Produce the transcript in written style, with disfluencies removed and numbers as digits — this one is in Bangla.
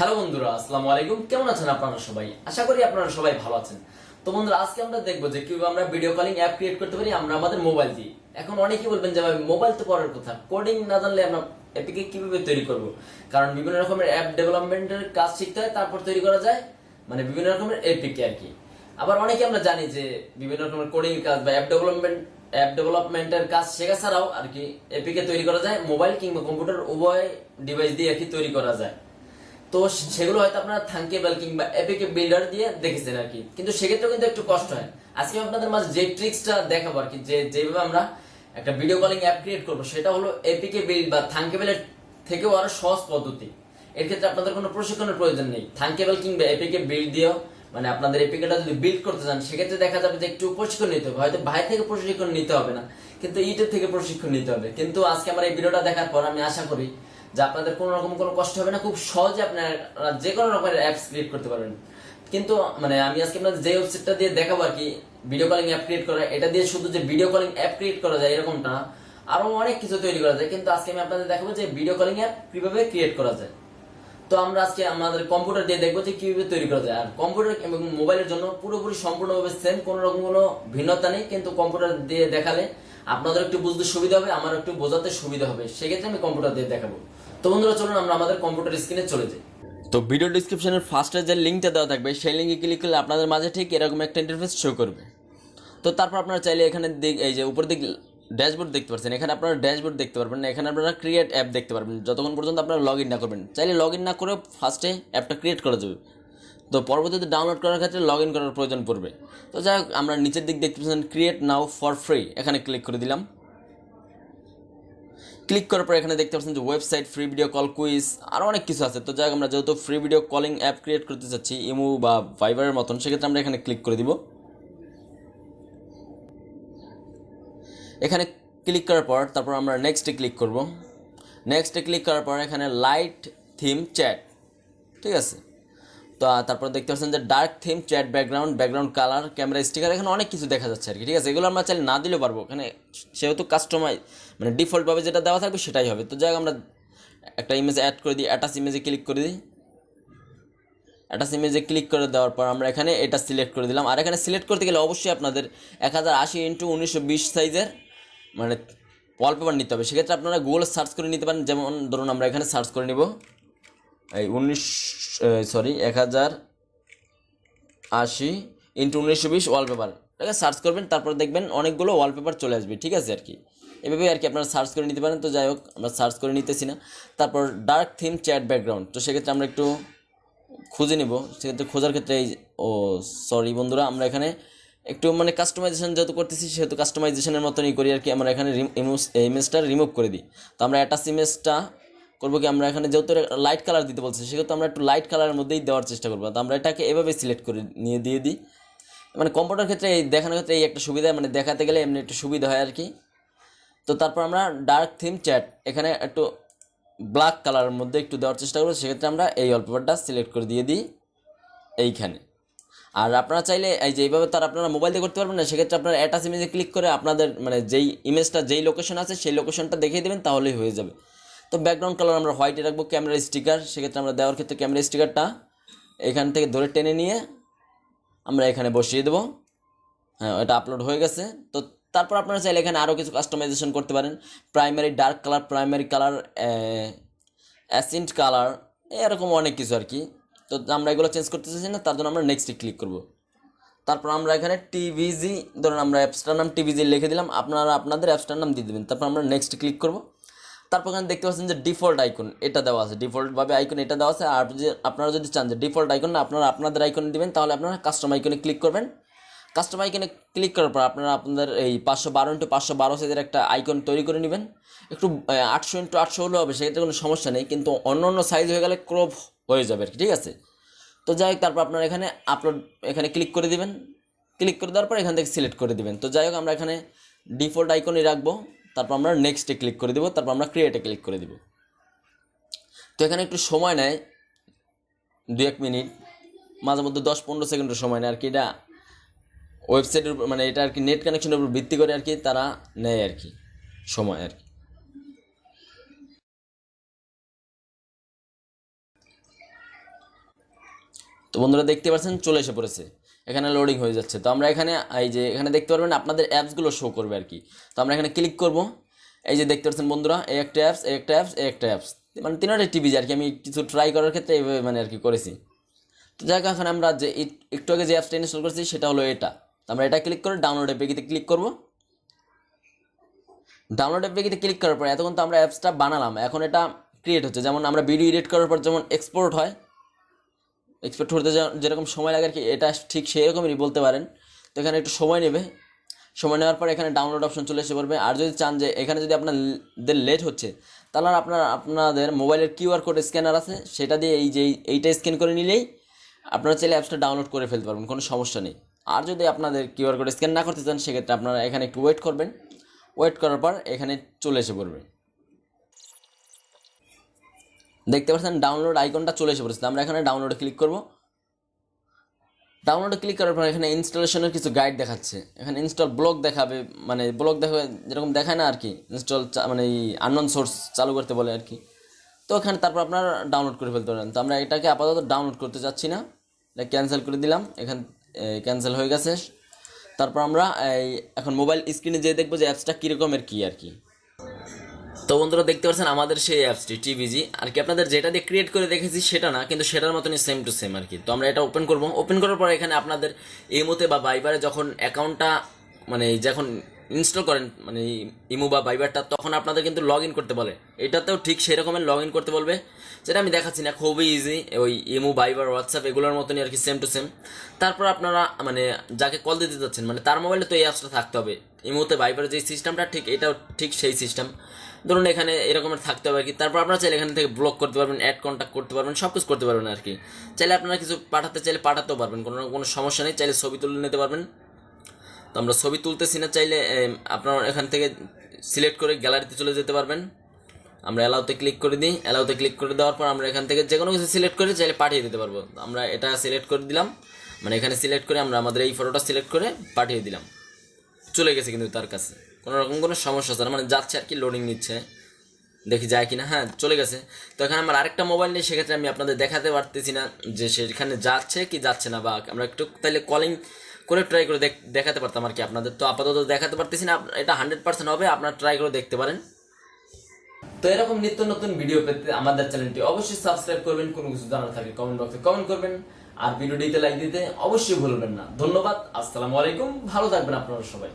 হ্যালো বন্ধুরা, আসসালামু আলাইকুম। কেমন আছেন আপনারা সবাই? আশা করি আপনারা সবাই ভালো আছেন। তো বন্ধুরা, আজকে আমরা দেখবো যে কিভাবে আমরা ভিডিও কলিং অ্যাপ ক্রিয়েট করতে পারি আমরা আমাদের মোবাইল দিয়ে। এখন অনেকেই বলবেন যে ভাই মোবাইল তো পরের কথা, কোডিং না জানলে আমরা এপিকে কিভাবে তৈরি করব? কারণ বিভিন্ন রকমের অ্যাপ ডেভেলপমেন্টের কাজ শিখতে হয়, তারপর তৈরি করা যায় মানে বিভিন্ন রকমের এপিকে আর কি। আবার অনেকে আমরা জানি যে বিভিন্ন রকমের কোডিং কাজ বা অ্যাপ ডেভেলপমেন্টের কাজ শেখা ছাড়াও আর কি এপিকে তৈরি করা যায় মোবাইল কিংবা কম্পিউটার উভয় ডিভাইস দিয়ে আর কি তৈরি করা যায়। তো সেগুলো হয়তো আপনারা থাঙ্কেবল কিংবা এপিকে বিল্ডার দিয়ে দেখেছেন আর কি, কিন্তু সেক্ষেত্রেও কিন্তু একটু কষ্ট হয়। আজকে আপনাদের মাঝে যে ট্রিক্সটা দেখাবো আর কি, যেভাবে আমরা একটা ভিডিও কলিং অ্যাপ ক্রিয়েট করবো, সেটা হলো এপিকে বিল্ড বা থাঙ্কেবলের থেকেও আরো সহজ পদ্ধতি। এর ক্ষেত্রে আপনাদের কোনো প্রশিক্ষণের প্রয়োজন নেই। থাঙ্কেবল কিংবা এপিকে বিল্ড দিয়েও মানে আপনাদের এপিকেটা যদি বিল্ড করতে চান, সেক্ষেত্রে দেখা যাবে যে একটু প্রশিক্ষণ নিতে হবে। হয়তো ভাই থেকে প্রশিক্ষণ নিতে হবে না, কিন্তু ইউটিউব থেকে প্রশিক্ষণ নিতে হবে। কিন্তু আজকে আমার এই ভিডিওটা দেখার পর আমি আশা করি যে আপনাদের কোনো রকম কোনো কষ্ট হবে না, খুব সহজে আপনারা যে কোনো রকমের অ্যাপস ক্রিয়েট করতে পারবেন। কিন্তু মানে আমি আজকে আপনাদের যে ওয়েবসাইটটা দিয়ে দেখাবো আর কি ভিডিও কলিং অ্যাপ ক্রিয়েট করা, এটা দিয়ে শুধু যে ভিডিও কলিং অ্যাপ ক্রিয়েট করা যায় এরকমটা না, আরো অনেক কিছু তৈরি করা যায়। কিন্তু আজকে আমি আপনাদের দেখাবো যে ভিডিও কলিং অ্যাপ কিভাবে ক্রিয়েট করা যায়। তো আমরা আজকে আমাদের কম্পিউটার দিয়ে দেখবো যে কিভাবে তৈরি করা যায়। আর কম্পিউটার এবং মোবাইলের জন্য পুরোপুরি সম্পূর্ণভাবে সেম, কোনো রকম কোনো ভিন্নতা নেই। কিন্তু কম্পিউটার দিয়ে দেখালে আপনাদের একটু বুঝতে সুবিধা হবে, আমার একটু বোঝাতে সুবিধা হবে, সেক্ষেত্রে আমি কম্পিউটার দিয়ে দেখাবো। তো বন্ধুরা, চলুন আমরা আমাদের কম্পিউটার স্ক্রিনে চলে যাই। তো ভিডিও ডিসক্রিপশনের ফার্স্টে যে লিঙ্কটা দেওয়া থাকবে, সেই লিঙ্কে ক্লিক করলে আপনাদের মাঝে ঠিক এরকম একটা ইন্টারফেস শো করবে। তো তারপর আপনারা চাইলে এখানে এই যে উপর দিক ড্যাশবোর্ড দেখতে পাচ্ছেন, এখানে আপনারা ড্যাশবোর্ড দেখতে পারবেন না, এখানে আপনারা ক্রিয়েট অ্যাপ দেখতে পারবেন যতক্ষণ পর্যন্ত আপনারা লগ ইন না করবেন। চাইলে লগ ইন না করে ফার্স্টে অ্যাপটা ক্রিয়েট করা যাবে, তো পরবর্তীতে ডাউনলোড করার ক্ষেত্রে লগ ইন করার প্রয়োজন পড়বে। তো যাই হোক, আমরা নিচের দিক দেখতে পাচ্ছেন ক্রিয়েট নাও ফর ফ্রি, এখানে ক্লিক করে দিলাম। ক্লিক করার পর এখানে দেখতে পাচ্ছেন যে website, free video call, quiz, আরও অনেক কিছু আছে। তো যাই হোক, আমরা যেহেতু free video calling app create করতে চাচ্ছি ইমো বা ভাইবারের মতন, সেক্ষেত্রে আমরা এখানে ক্লিক করে দিব। এখানে ক্লিক করার পর তারপর আমরা নেক্সটে ক্লিক করব। নেক্সটে ক্লিক করার পর এখানে লাইট থিম চ্যাট, ঠিক আছে। তো তারপর দেখতে পাচ্ছেন যে dark theme chat, background colour, camera sticker, এখানে অনেক কিছু দেখা যাচ্ছে আর কি, ঠিক আছে। এগুলো আমরা চাইলে না দিলেও পারবো, এখানে সেহেতু কাস্টমাইজ মানে ডিফল্টভাবে যেটা দেওয়া থাকবে সেটাই হবে। তো যাই হোক, আমরা একটা ইমেজ অ্যাড করে দিই, অ্যাটাচ ইমেজে ক্লিক করে দিই। অ্যাটাচ ইমেজে ক্লিক করে দেওয়ার পর আমরা এখানে এটা সিলেক্ট করে দিলাম। আর এখানে সিলেক্ট করতে গেলে অবশ্যই আপনাদের 1080x1920 সাইজের মানে ওয়ালপেপার নিতে হবে। সেক্ষেত্রে আপনারা গুগলে সার্চ করে নিতে পারেন। যেমন ধরুন আমরা এখানে সার্চ করে নিব এই 1080x1920 ওয়ালপেপার, এটাকে সার্চ করবেন, তারপর দেখবেন অনেকগুলো ওয়ালপেপার চলে আসবে, ঠিক আছে আর কি। এভাবেই আর কি আপনারা সার্চ করে নিতে পারেন। তো যাই হোক, আমরা সার্চ করে নিতেছি না। তারপর ডার্ক থিম চ্যাট ব্যাকগ্রাউন্ড, তো সেক্ষেত্রে আমরা একটু খুঁজে নিব। সেক্ষেত্রে খোঁজার ক্ষেত্রে সরি বন্ধুরা, আমরা এখানে একটু মানে কাস্টমাইজেশন যেহেতু করতেছি, সেহেতু কাস্টমাইজেশনের মতনই করি আর কি। আমরা এখানে ইমেজটা রিমুভ করে দিই। তো আমরা অ্যাটাচ ইমেজটা করবো কি, আমরা এখানে যেহেতু লাইট কালার দিতে বলছি, সেক্ষেত্রে আমরা একটু লাইট কালারের মধ্যেই দেওয়ার চেষ্টা করবো। তো আমরা এটাকে এভাবে সিলেক্ট করে নিয়ে দিয়ে দিই। মানে কম্পিউটার ক্ষেত্রে এই দেখানোর ক্ষেত্রে এই একটা সুবিধা, মানে দেখাতে গেলে এমনি একটু সুবিধা হয় আর কি। তো তারপর আমরা ডার্ক থিম চ্যাট এখানে একটু ব্ল্যাক কালারের মধ্যে একটু দেওয়ার চেষ্টা করবো। সেক্ষেত্রে আমরা এই ওয়ালপেপারটা সিলেক্ট করে দিয়ে দিই এইখানে। আর আপনারা চাইলে এই যে এইভাবে তার আপনারা মোবাইল দিয়ে করতে পারবেন না, সেক্ষেত্রে আপনারা অ্যাটাচ ইমেজে ক্লিক করে আপনাদের মানে যেই ইমেজটা যেই লোকেশন আছে সেই লোকেশনটা দেখিয়ে দেবেন, তাহলেই হয়ে যাবে। তো ব্যাকগ্রাউন্ড কালার আমরা হোয়াইটে রাখবো। ক্যামেরা স্টিকার, সেক্ষেত্রে আমরা দেওয়ার ক্ষেত্রে ক্যামেরা স্টিকারটা এখান থেকে ধরে টেনে নিয়ে আমরা এখানে বসিয়ে দেবো। হ্যাঁ, এটা আপলোড হয়ে গেছে। তো তারপর আপনারা চাইলে এখানে আরও কিছু কাস্টমাইজেশন করতে পারেন। Primary dark colour, primary colour, accent colour, এরকম অনেক কিছু আর কি। তো আমরা এগুলো চেঞ্জ করতে চাইছি না, তার জন্য আমরা নেক্সটে ক্লিক করব। তারপর আমরা এখানে টিভিজি, ধরুন আমরা অ্যাপসটার নাম টিভিজি লিখে দিলাম, আপনারা আপনাদের অ্যাপসটার নাম দিয়ে দেবেন। তারপর আমরা নেক্সট ক্লিক করব। তারপর এখানে দেখতে পাচ্ছেন যে ডিফল্ট আইকন এটা দেওয়া আছে, ডিফল্টভাবে আইকন এটা দেওয়া আছে। আর যে আপনারা যদি চান যে ডিফল্ট আইকন না, আপনারা আপনাদের আইকন দিবেন, তাহলে আপনারা কাস্টম আইকনে ক্লিক করবেন। কাস্টম আইকনে ক্লিক করার পর আপনারা আপনাদের এই 512x512 সাইজের একটা আইকন তৈরি করে নেবেন। একটু 800x800 হলেও হবে, সেক্ষেত্রে কোনো সমস্যা নেই, কিন্তু অন্য অন্য সাইজ হয়ে গেলে ক্রপ হয়ে যাবে আর কি, ঠিক আছে। তো যাই হোক, তারপর আপনারা এখানে আপলোড এখানে ক্লিক করে দিবেন। ক্লিক করে দেওয়ার পর এখান থেকে সিলেক্ট করে দিবেন। তো যাই হোক, আমরা এখানে ডিফল্ট আইকনই রাখবো। তারপর আমরা নেক্সটে ক্লিক করে দেবো। তারপর আমরা ক্রিয়েটে ক্লিক করে দিব। তো এখানে একটু সময় নেয় 2-1 মিনিট, মাঝে মধ্যে 10-15 সেকেন্ডের সময় নেয় আর কি। এটা ওয়েবসাইটের মানে এটা আর কি নেট কানেকশনের উপর ভিত্তি করে আর কি তারা নেয় আর কি সময় আর কি। তো বন্ধুরা দেখতে পাচ্ছেন চলে এসে পড়েছে, এখানে লোডিং হয়ে যাচ্ছে। তো আমরা এখানে এই যে এখানে দেখতে পারবেন আপনাদের অ্যাপসগুলো শো করবে আর কি। তো আমরা এখানে ক্লিক করব, এই যে দেখতে পাচ্ছেন বন্ধুরা এই একটা অ্যাপস, এই একটা অ্যাপস, এই একটা অ্যাপস, মানে তিনটাই টিভি আর কি। আমি কিছু ট্রাই করার ক্ষেত্রে এইভাবে মানে আর কি করেছি। তো যাই হোক, এখন আমরা যে একটু আগে যে অ্যাপসটা ইনস্টল করেছি সেটা হলো এটা। আমরা এটা ক্লিক করে ডাউনলোড অ্যাপে ক্লিক করব। ডাউনলোড অ্যাপে ক্লিক করার পর এতক্ষণ তো আমরা অ্যাপসটা বানালাম, এখন এটা ক্রিয়েট হচ্ছে। যেমন আমরা ভিডিও এডিট করার পর যেমন এক্সপোর্ট হয়, এক্সপোর্ট হতে যেরকম সময় লাগে আর কি, এটা ঠিক সেই রকমই বলতে পারেন। তো এখানে একটু সময় নেবে, সময় নেওয়ার পর এখানে ডাউনলোড অপশন চলে এসে পড়বে। আর যদি চান যে এখানে যদি আপনাদের লেট হচ্ছে, তাহলে আপনাদের মোবাইলের কিউআর কোড স্ক্যানার আছে, সেটা দিয়ে এই যে এইটা স্ক্যান করে নিলেই আপনারা চাইলে অ্যাপসটা ডাউনলোড করে ফেলতে পারবেন, কোনো সমস্যা নেই। আর যদি আপনাদের কিউআর কোড স্ক্যান না করতে চান, সেক্ষেত্রে আপনারা এখানে একটু ওয়েট করবেন। ওয়েট করার পর এখানে চলে এসে পড়বে। দেখতে পাচ্ছেন ডাউনলোড আইকনটা চলে এসে পড়েছে। আমরা এখানে ডাউনলোডে ক্লিক করব। ডাউনলোডে ক্লিক করার পর এখানে ইনস্টলেশনের কিছু গাইড দেখাচ্ছে। এখানে ইনস্টল ব্লক দেখাবে, মানে ব্লক দেখাবে যেরকম দেখায় না আর কি, ইনস্টল মানে এই আননোন সোর্স চালু করতে বলে আর কি। তো এখানে তারপর আপনারা ডাউনলোড করে ফেলতে পারেন। তো আমরা এটাকে আপাতত ডাউনলোড করতে চাচ্ছি না, এটা ক্যান্সেল করে দিলাম। এখান ক্যান্সেল হয়ে গেছে। তারপর আমরা এখন মোবাইল স্ক্রিনে যেয়ে দেখবো যে অ্যাপসটা কীরকমের কী আর কি। তো বন্ধুরা দেখতে পাচ্ছেন আমাদের সেই অ্যাপসটি টিভিজি আর কি। আপনাদের যেটা দিয়ে ক্রিয়েট করে দেখেছি সেটা না, কিন্তু সেটার মতনই সেম টু সেম আর কি। তো আমরা এটা ওপেন করব। ওপেন করার পর এখানে আপনাদের ইমোতে বা ভাইবারে যখন অ্যাকাউন্টটা মানে যখন ইনস্টল করেন, মানে ইমো বা ভাইবারটা, তখন আপনাদের কিন্তু লগ ইন করতে বলে। এটাতেও ঠিক সেই রকমের লগ ইন করতে বলবে, যেটা আমি দেখাচ্ছি না, খুবই ইজি। ওই ইমো, ভাইবার, হোয়াটসঅ্যাপ এগুলোর মতনই আর কি, সেম টু সেম। তারপর আপনারা মানে যাকে কল দিতে যাচ্ছেন, মানে তার মোবাইলে তো এই অ্যাপসটা থাকতে হবে। ইমোতে ভাইবারের যে সিস্টেমটা ঠিক এটাও ঠিক সেই সিস্টেম, ধরুন এখানে এরকমের থাকতে হবে আর কি। তারপর আপনারা চাইলে এখান থেকে ব্লক করতে পারবেন, অ্যাড কন্ট্যাক্ট করতে পারবেন, সব কিছু করতে পারবেন আর কি। চাইলে আপনারা কিছু পাঠাতে চাইলে পাঠাতেও পারবেন, কোনো সমস্যা নেই। চাইলে ছবি তুলে নিতে পারবেন। তো আমরা ছবি তুলতেছি না, চাইলে আপনারা এখান থেকে সিলেক্ট করে গ্যালারিতে চলে যেতে পারবেন। আমরা অ্যালাউতে ক্লিক করে দিই। অ্যালাউতে ক্লিক করে দেওয়ার পর আমরা এখান থেকে যে কোনো কিছু সিলেক্ট করে চাইলে পাঠিয়ে দিতে পারবো। আমরা এটা সিলেক্ট করে দিলাম, মানে এখানে সিলেক্ট করে আমরা আমাদের এই ফটোটা সিলেক্ট করে পাঠিয়ে দিলাম। চলে গেছে কিন্তু তার কাছে, কোনো রকম কোনো সমস্যা হচ্ছে না, মানে যাচ্ছে আর কি, লোডিং নিচ্ছে, দেখি যায় কিনা। হ্যাঁ, চলে গেছে। তো এখানে আমার আরেকটা মোবাইল নেই, সেক্ষেত্রে আমি আপনাদের দেখাতে পারতেছি না যে সেখানে যাচ্ছে কি যাচ্ছে না, বা আমরা একটু তাইলে কলিং করে ট্রাই করে দেখাতে পারতাম আর কি আপনাদের। তো আপাতত দেখাতে পারতেছি না, এটা 100% হবে, আপনারা ট্রাই করে দেখতে পারেন। তো এরকম নিত্য নতুন ভিডিও পেতে আমাদের চ্যানেলটি অবশ্যই সাবস্ক্রাইব করবেন। কোনো কিছু জানার থাকলে কমেন্ট বক্সে কমেন্ট করবেন, আর ভিডিওটিতে লাইক দিতে অবশ্যই ভুলবেন না। ধন্যবাদ, আসসালামু আলাইকুম, ভালো থাকবেন আপনারা সবাই।